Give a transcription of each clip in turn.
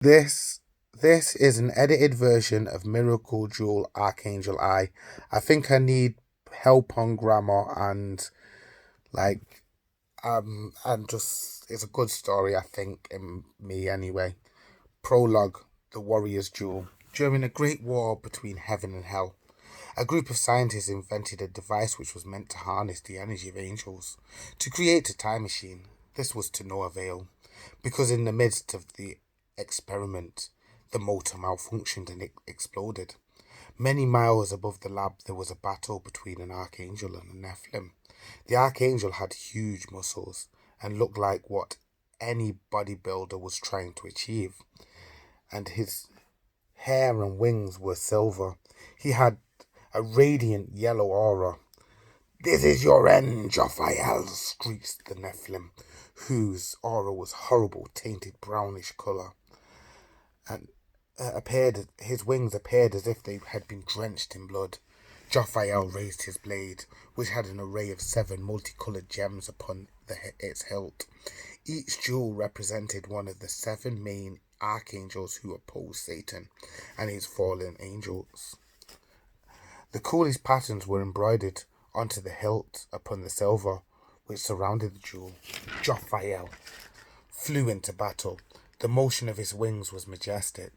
This this is an edited version of Miracle Jewel Archangel Eye. I think I need help on grammar like and just it's a good story, I think, in me anyway. Prologue: The Warrior's Duel. During a great war between heaven and hell, a group of scientists invented a device which was meant to harness the energy of angels to create a time machine. This was to no avail, because in the midst of the experiment, the motor malfunctioned and it exploded. Many miles above the lab, there was a battle between an archangel and a Nephilim. The archangel had huge muscles and looked like what any bodybuilder was trying to achieve, and his hair and wings were silver. He had a radiant yellow aura. "This is your end, Jophiel," screeched the Nephilim, whose aura was horrible, tainted brownish colour, and his wings appeared as if they had been drenched in blood. Jophiel raised his blade, which had an array of 7 multicoloured gems upon its hilt. Each jewel represented one of the 7 main archangels who opposed Satan and his fallen angels. The coolest patterns were embroidered onto the hilt upon the silver which surrounded the jewel. Jophiel flew into battle. The motion of his wings was majestic,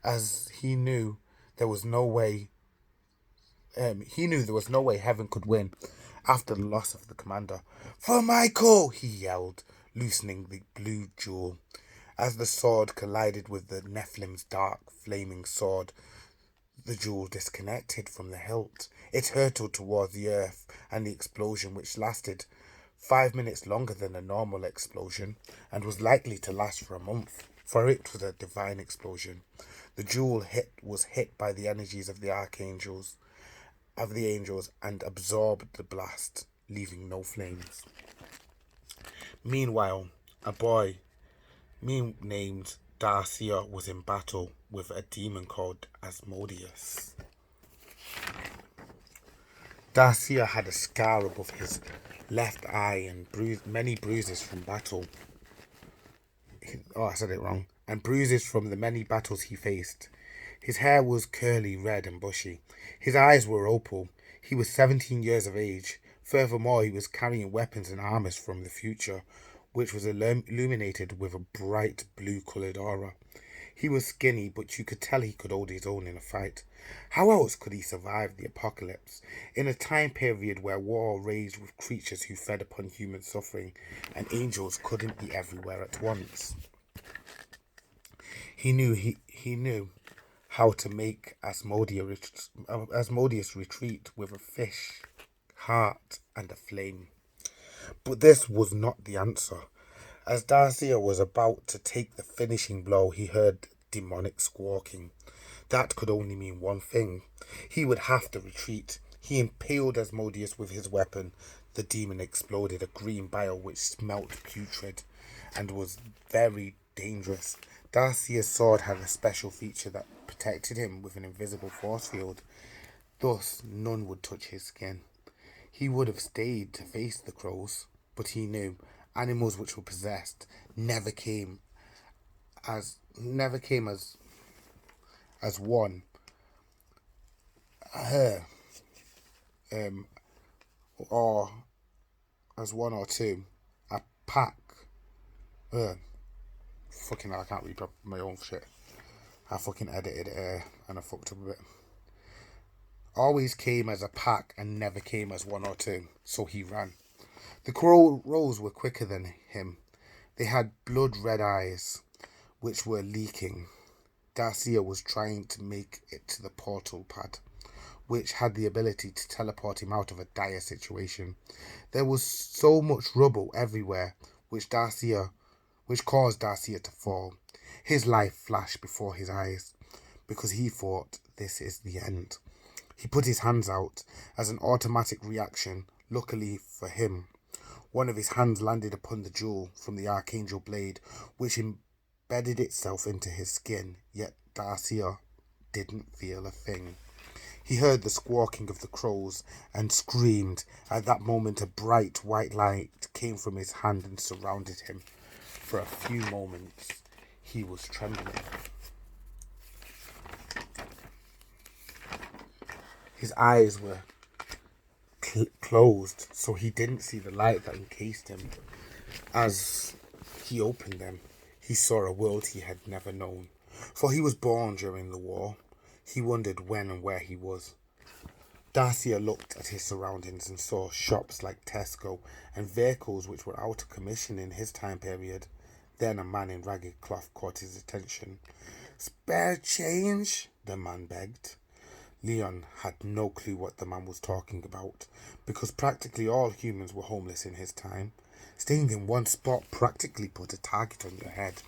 as he knew there was no way heaven could win after the loss of the commander. "For Michael!" he yelled, loosening the blue jewel. As the sword collided with the Nephilim's dark, flaming sword, the jewel disconnected from the hilt. It hurtled toward the earth, and the explosion, which lasted 5 minutes longer than a normal explosion, and was likely to last for a month, for it was a divine explosion. The jewel was hit by the energies of the angels, and absorbed the blast, leaving no flames. Meanwhile, a boy named Darcia was in battle with a demon called Asmodeus. Darcia had a scar above his left eye and many bruises from battle. I said it wrong. And bruises from the many battles he faced. His hair was curly, red, and bushy. His eyes were opal. He was 17 years of age. Furthermore, he was carrying weapons and armors from the future, which was illuminated with a bright blue-coloured aura. He was skinny, but you could tell he could hold his own in a fight. How else could he survive the apocalypse, in a time period where war raged with creatures who fed upon human suffering, and angels couldn't be everywhere at once? He knew how to make Asmodeus retreat with a fish heart and a flame. But this was not the answer. As Darcia was about to take the finishing blow, he heard demonic squawking. That could only mean one thing. He would have to retreat. He impaled Asmodeus with his weapon. The demon exploded, a green bile which smelt putrid and was very dangerous. Darcia's sword had a special feature that protected him with an invisible force field. Thus, none would touch his skin. He would have stayed to face the crows, but he knew animals which were possessed never came as one, or as one or two, a pack. Fucking hell, I can't read my own shit. I fucking edited it and I fucked up a bit. Always came as a pack and never came as one or two, so he ran. The crows were quicker than him. They had blood-red eyes, which were leaking. Darcia was trying to make it to the portal pad, which had the ability to teleport him out of a dire situation. There was so much rubble everywhere, which caused Darcia to fall. His life flashed before his eyes, because he thought, this is the end. He put his hands out as an automatic reaction. Luckily for him, one of his hands landed upon the jewel from the archangel blade, which embedded itself into his skin, yet Darcia didn't feel a thing. He heard the squawking of the crows and screamed. At that moment, a bright white light came from his hand and surrounded him. For a few moments, He was trembling. His eyes were closed, so he didn't see the light that encased him. As he opened them, he saw a world he had never known. For he was born during the war. He wondered when and where he was. Darcia looked at his surroundings and saw shops like Tesco and vehicles which were out of commission in his time period. Then a man in ragged cloth caught his attention. "Spare change?" the man begged. Leon had no clue what the man was talking about, because practically all humans were homeless in his time. Staying in one spot practically put a target on your head.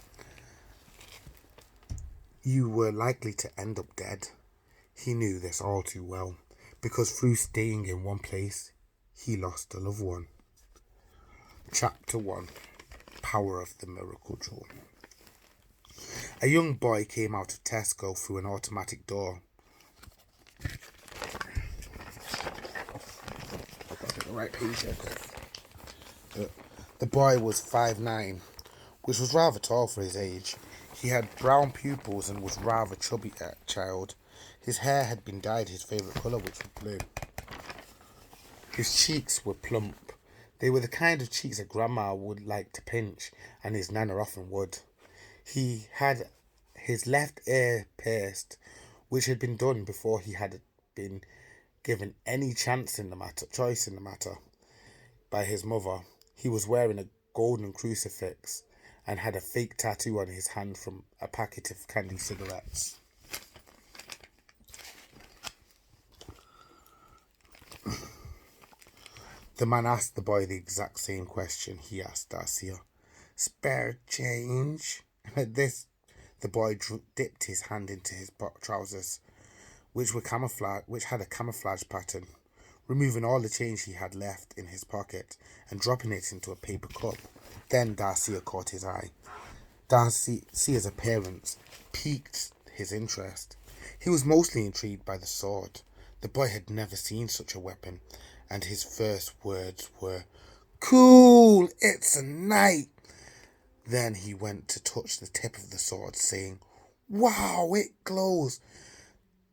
You were likely to end up dead. He knew this all too well, because through staying in one place, he lost a loved one. Chapter 1. Power of the Miracle Jewel. A young boy came out of Tesco through an automatic door. I've got the right page here. The boy was 5'9", which was rather tall for his age. He had brown pupils and was rather chubby child. His hair had been dyed his favourite colour, which was blue. His cheeks were plump. They were the kind of cheeks a grandma would like to pinch, and his nana often would. He had his left ear pierced, which had been done before he had been given any choice in the matter by his mother. He was wearing a golden crucifix and had a fake tattoo on his hand from a packet of candy cigarettes. The man asked the boy the exact same question he asked Darcia. "Spare change?" At this, the boy dipped his hand into his trousers, which had a camouflage pattern, removing all the change he had left in his pocket and dropping it into a paper cup. Then Darcia caught his eye. Darcia's appearance piqued his interest. He was mostly intrigued by the sword. The boy had never seen such a weapon, and his first words were, "Cool, it's a knight." Then he went to touch the tip of the sword, saying, "Wow, it glows."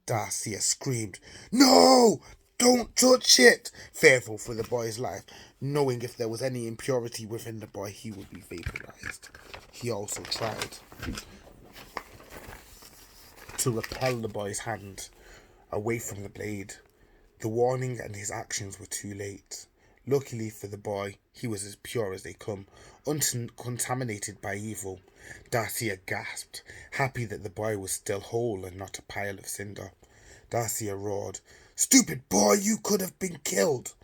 Darcia screamed, "No, don't touch it!" fearful for the boy's life, knowing if there was any impurity within the boy, he would be vaporized. He also tried to repel the boy's hand away from the blade. The warning and his actions were too late. Luckily for the boy, he was as pure as they come, uncontaminated by evil. Darcia gasped, happy that the boy was still whole and not a pile of cinder. Darcia roared, "Stupid boy, you could have been killed."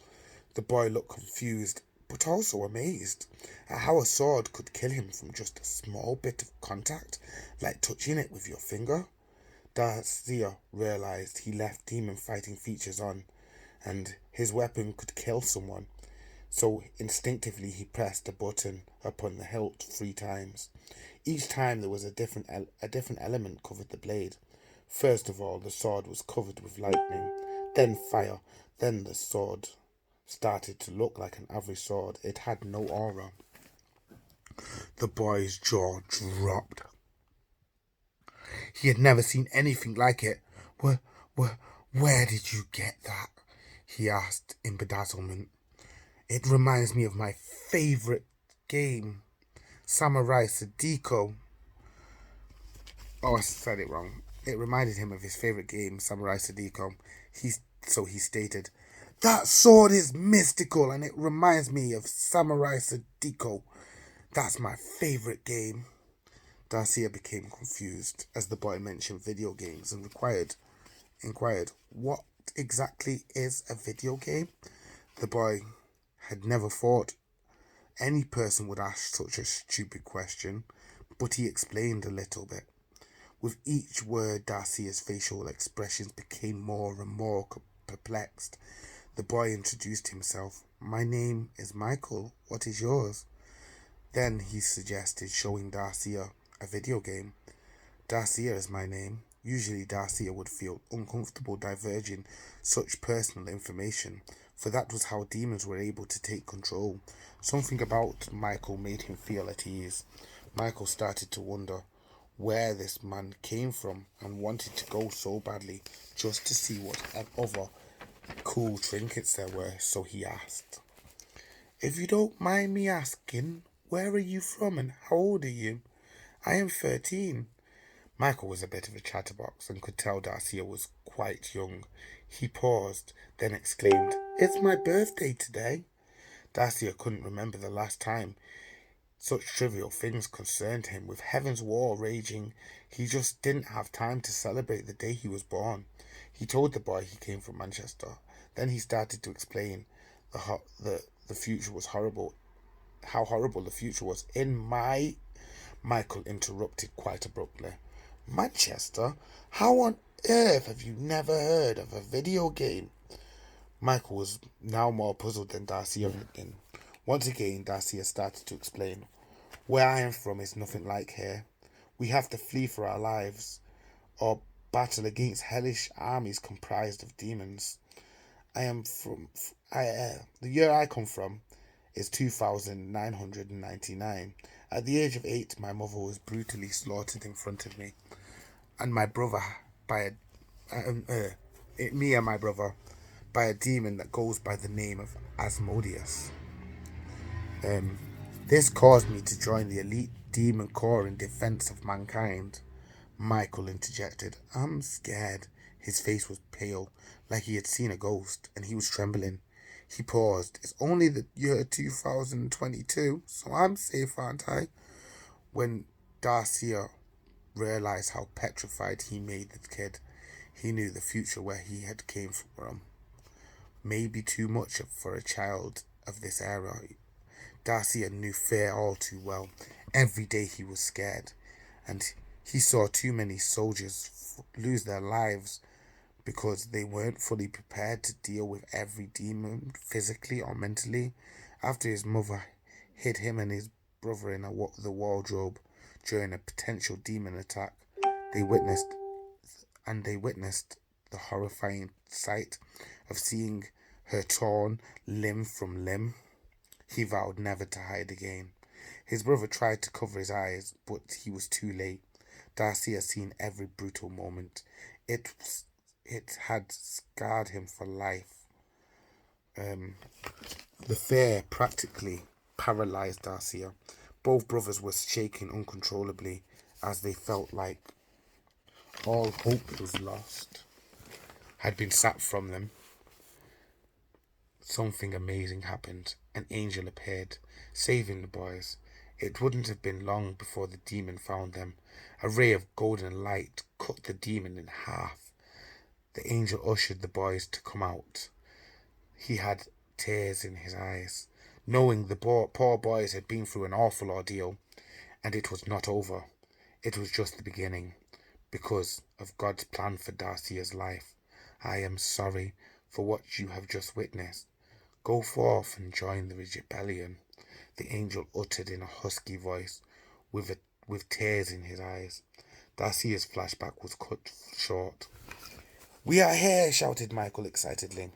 The boy looked confused, but also amazed at how a sword could kill him from just a small bit of contact, like touching it with your finger. Darcia realized he left demon fighting features on, and his weapon could kill someone, so instinctively he pressed a button upon the hilt 3 times. Each time there was a different element covered the blade. First of all, the sword was covered with lightning, then fire, then the sword started to look like an average sword. It had no aura. The boy's jaw dropped. He had never seen anything like it. Where did you get that?" he asked in bedazzlement. "It reminds me of my favourite game, Samurai Sadiko." Oh, I said it wrong. It reminded him of his favourite game, Samurai Sadiko. So he stated, "That sword is mystical and it reminds me of Samurai Sadiko. That's my favourite game." Darcia became confused as the boy mentioned video games and inquired, "What exactly is a video game?" The boy had never thought any person would ask such a stupid question, but he explained a little bit. With each word, Darcia's facial expressions became more and more perplexed. The boy introduced himself. "My name is Michael. What is yours?" Then he suggested showing Darcia a video game. "Darcia is my name." Usually Darcia would feel uncomfortable divulging such personal information, for that was how demons were able to take control. Something about Michael made him feel at ease. Michael started to wonder, where this man came from and wanted to go so badly just to see what other cool trinkets there were, so he asked, "If you don't mind me asking, where are you from and how old are you?" "I am 13. Michael was a bit of a chatterbox and could tell Darcia was quite young. He paused, then exclaimed, "It's my birthday today." Darcia couldn't remember the last time such trivial things concerned him. With Heaven's War raging, he just didn't have time to celebrate the day he was born. He told the boy he came from Manchester. Then he started to explain the future was horrible, how horrible the future was. Michael interrupted quite abruptly. "Manchester? How on earth have you never heard of a video game?" Michael was now more puzzled than Darcia had been. Once again, Darcia started to explain. "Where I am from is nothing like here. We have to flee for our lives, or battle against hellish armies comprised of demons. The year I come from is 2999. At the age of 8, my mother was brutally slaughtered in front of me, and my brother me and my brother by a demon that goes by the name of Asmodeus. This caused me to join the elite demon corps in defense of mankind." Michael interjected, "I'm scared." His face was pale, like he had seen a ghost, and he was trembling. He paused. "It's only the year 2022, so I'm safe, aren't I?" When Darcia realized how petrified he made the kid, he knew the future where he had came from. Maybe too much for a child of this era. Darcia knew fear all too well. Every day he was scared, and he saw too many soldiers lose their lives because they weren't fully prepared to deal with every demon, physically or mentally. After his mother hid him and his brother in the wardrobe during a potential demon attack, they witnessed the horrifying sight of seeing her torn limb from limb. He vowed never to hide again. His brother tried to cover his eyes, but he was too late. Darcy had seen every brutal moment. It had scarred him for life. The fear practically paralyzed Darcia. Both brothers were shaking uncontrollably as they felt like all hope was lost, had been sapped from them. Something amazing happened. An angel appeared, saving the boys. It wouldn't have been long before the demon found them. A ray of golden light cut the demon in half. The angel ushered the boys to come out. He had tears in his eyes, knowing the poor boys had been through an awful ordeal, and it was not over. It was just the beginning, because of God's plan for Darcia's life. "I am sorry for what you have just witnessed. Go forth and join the rebellion," the angel uttered in a husky voice, with tears in his eyes. Darcia's flashback was cut short. "We are here!" shouted Michael excitedly.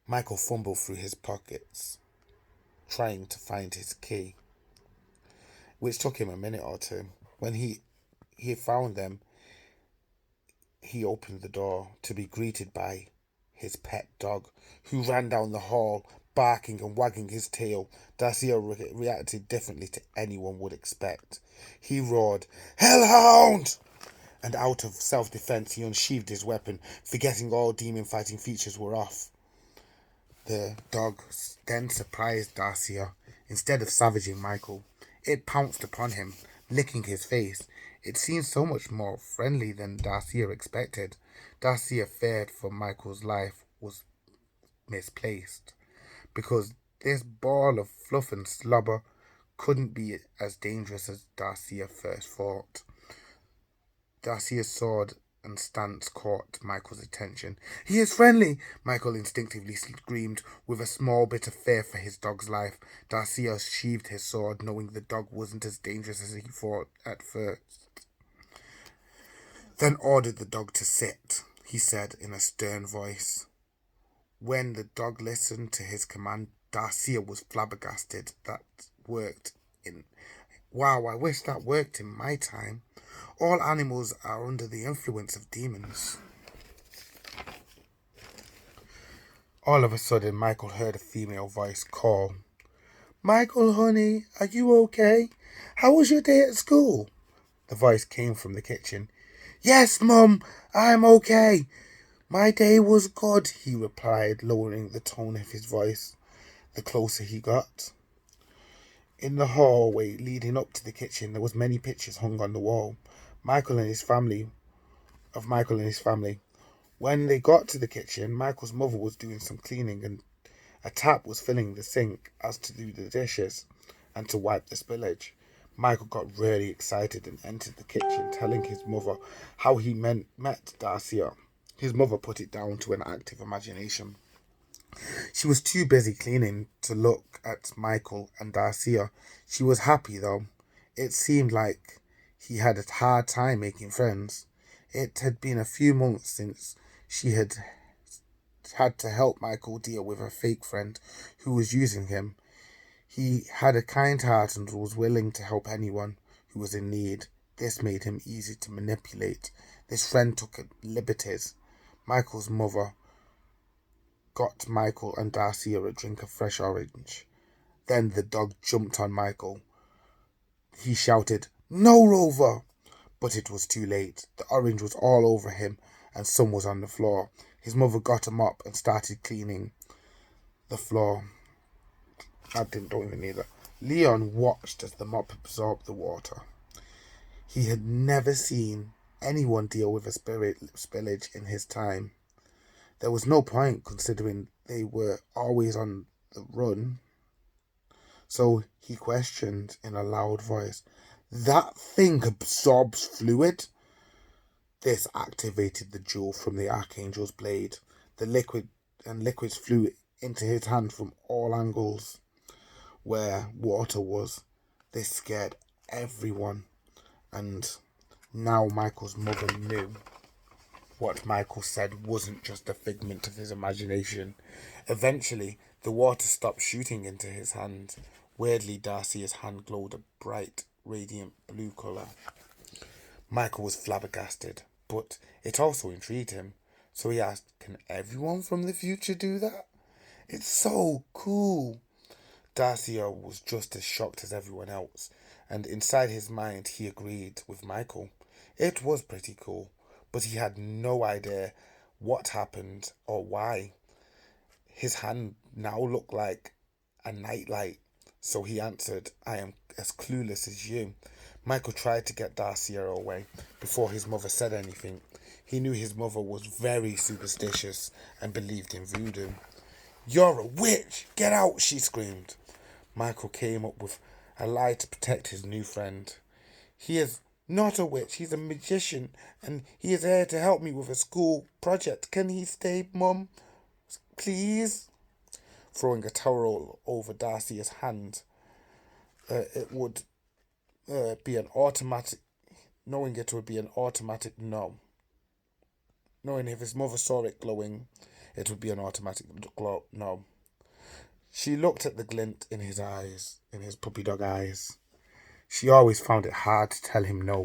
Michael fumbled through his pockets, trying to find his key, which took him a minute or two. When he found them, he opened the door to be greeted by his pet dog, who ran down the hall, barking and wagging his tail. Darcia reacted differently to anyone would expect. He roared, "Hellhound!" And out of self-defense, he unsheathed his weapon, forgetting all demon fighting features were off. The dog then surprised Darcia. Instead of savaging Michael, it pounced upon him, licking his face. It seemed so much more friendly than Darcia expected. Darcia feared for Michael's life was misplaced, because this ball of fluff and slobber couldn't be as dangerous as Darcia first thought. Darcia's sword and stance caught Michael's attention. "He is friendly!" Michael instinctively screamed, with a small bit of fear for his dog's life. Darcia sheathed his sword, knowing the dog wasn't as dangerous as he thought at first. Then ordered the dog to sit, he said in a stern voice. When the dog listened to his command, Darcia was flabbergasted. That worked in Wow, I wish that worked in my time. All animals are under the influence of demons. All of a sudden, Michael heard a female voice call, Michael, honey, are you okay? How was your day at school? The voice came from the kitchen. Yes, Mum, I'm okay. My day was good, he replied, lowering the tone of his voice the closer he got. In the hallway leading up to the kitchen, there was many pictures hung on the wall. Michael and his family, of Michael and his family. When they got to the kitchen, Michael's mother was doing some cleaning and a tap was filling the sink as to do the dishes and to wipe the spillage. Michael got really excited and entered the kitchen, telling his mother how he met Darcia. His mother put it down to an active imagination. She was too busy cleaning to look at Michael and Darcia. She was happy though. It seemed like he had a hard time making friends. It had been a few months since she had to help Michael deal with a fake friend who was using him. He had a kind heart and was willing to help anyone who was in need. This made him easy to manipulate. This friend took liberties. Michael's mother got Michael and Darcy a drink of fresh orange. Then the dog jumped on Michael. He shouted, No, Rover! But it was too late. The orange was all over him and some was on the floor. His mother got a mop and started cleaning the floor. Don't even need that. Leon watched as the mop absorbed the water. He had never seen anyone deal with a spillage in his time. There was no point considering they were always on the run. So he questioned in a loud voice, That thing absorbs fluid? This activated the jewel from the archangel's blade. The liquids flew into his hand from all angles where water was. This scared everyone. And now Michael's mother knew what Michael said wasn't just a figment of his imagination. Eventually, the water stopped shooting into his hand. Weirdly, Darcy's hand glowed a bright, radiant blue colour. Michael was flabbergasted, but it also intrigued him. So he asked, Can everyone from the future do that? It's so cool. Darcia was just as shocked as everyone else, and inside his mind he agreed with Michael. It was pretty cool, but he had no idea what happened or why. His hand now looked like a nightlight, so he answered, I am as clueless as you. Michael tried to get Darcia away before his mother said anything. He knew his mother was very superstitious and believed in voodoo. You're a witch! Get out! She screamed. Michael came up with a lie to protect his new friend. He is not a witch, he's a magician, and he is here to help me with a school project. Can he stay, Mum? Please? Throwing a towel over Darcy's hand, it would be an automatic, knowing it would be an automatic no. Knowing if his mother saw it glowing, it would be an automatic no. She looked at the glint in his eyes, in his puppy dog eyes. She always found it hard to tell him no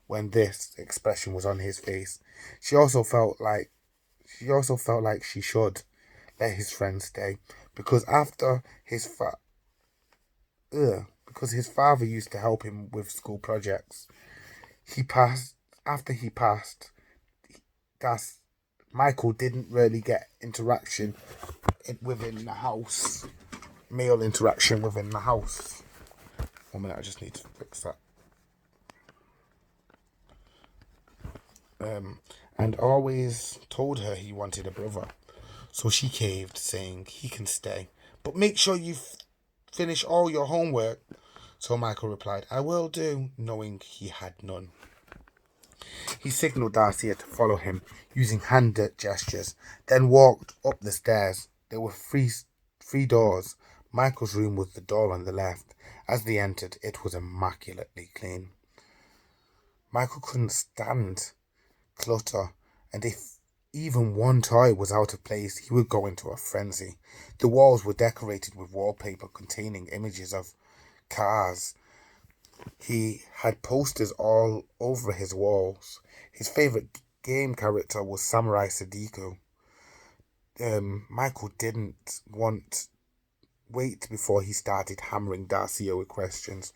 when this expression was on his face. She also felt like she should let his friend stay because because his father used to help him with school projects. After he passed, Michael didn't really get interaction within the house. Male interaction within the house. 1 minute, I just need to fix that. And always told her he wanted a brother. So she caved, saying he can stay. But make sure you finish all your homework. So Michael replied, I will do, knowing he had none. He signalled Darcia to follow him, using hand gestures, then walked up the stairs. There were three doors. Michael's room was the door on the left. As they entered, it was immaculately clean. Michael couldn't stand clutter, and if even one toy was out of place, he would go into a frenzy. The walls were decorated with wallpaper containing images of cars, He had posters all over his walls. His favourite game character was Samurai Sadiko. Michael didn't want wait before he started hammering Darcia with questions.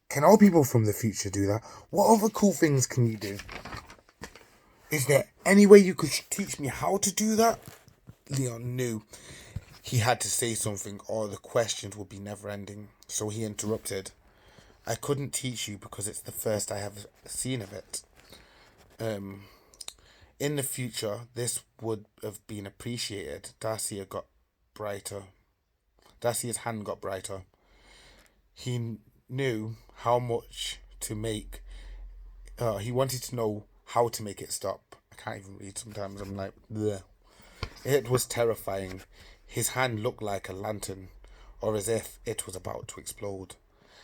Can all people from the future do that? What other cool things can you do? Is there any way you could teach me how to do that? Leon knew he had to say something or the questions would be never ending, so he interrupted. I couldn't teach you because it's the first I have seen of it. In the future, this would have been appreciated. Darcia's hand got brighter. He knew how much to make. He wanted to know how to make it stop. I can't even read sometimes. I'm like, bleh. It was terrifying. His hand looked like a lantern, or as if it was about to explode.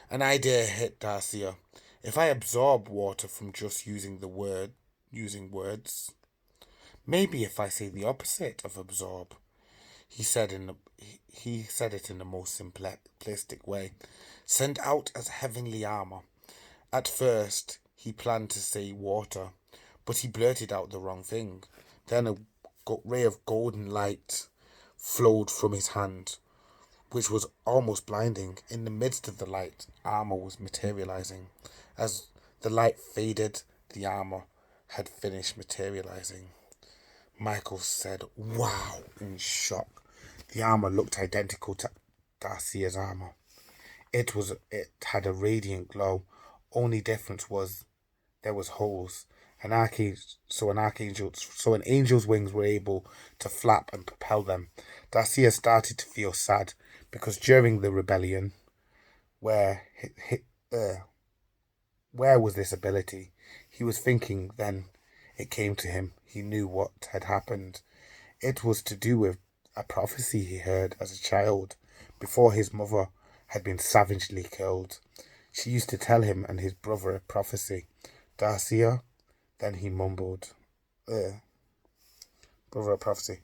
An idea hit Darcia. If I absorb water from just using words, maybe if I say the opposite of absorb, he said it in the most simplistic way. Send out as heavenly armor. At first, he planned to say water, but he blurted out the wrong thing. Then a ray of golden light flowed from his hand, which was almost blinding. In the midst of the light, armor was materializing. As the light faded, the armor had finished materializing. Michael said, "Wow," in shock. The armor looked identical to Darcia's armor. It had a radiant glow. Only difference was there was holes. An angel's wings were able to flap and propel them. Darcia started to feel sad because during the rebellion, where was this ability? He was thinking. Then it came to him. He knew what had happened. It was to do with a prophecy he heard as a child before his mother had been savagely killed. She used to tell him and his brother a prophecy. Darcia, then he mumbled, brother a prophecy.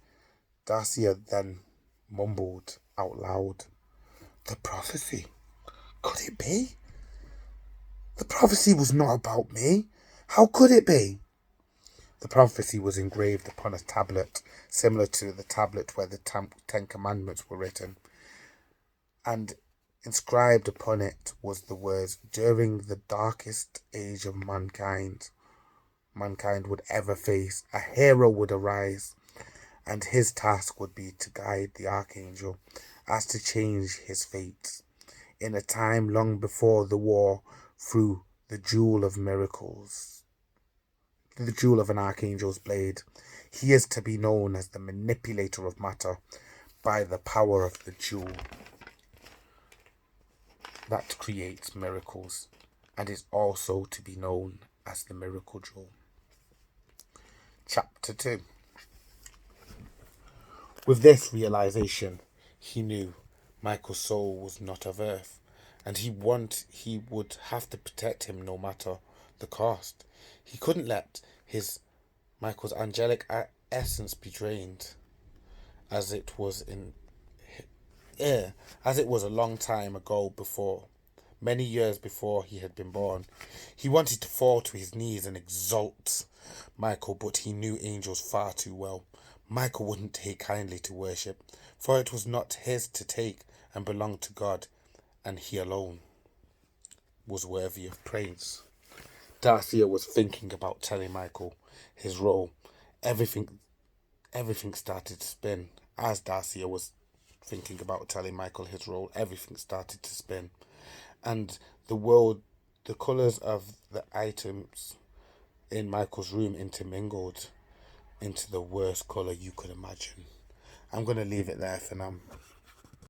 Darcia then mumbled out loud, "The prophecy? Could it be? The prophecy was not about me. How could it be?" The prophecy was engraved upon a tablet, similar to the tablet where the Ten Commandments were written, and inscribed upon it was the words, "During the darkest age of mankind would ever face, a hero would arise, and his task would be to guide the archangel as to change his fate. In a time long before the war, through the jewel of miracles, the jewel of an archangel's blade, he is to be known as the manipulator of matter by the power of the jewel that creates miracles, and is also to be known as the miracle jewel." Chapter 2. With this realization, he knew Michael's soul was not of earth, and he would have to protect him no matter the cost. He couldn't let Michael's angelic essence be drained, as it was a long time ago, many years before he had been born. He wanted to fall to his knees and exalt Michael, but he knew angels far too well. Michael wouldn't take kindly to worship, for it was not his to take and belonged to God, and he alone was worthy of praise. Darcia was thinking about telling Michael his role. Everything started to spin. As Darcia was thinking about telling Michael his role, everything started to spin. And the colours of the items in Michael's room intermingled into the worst colour you could imagine. I'm going to leave it there for now.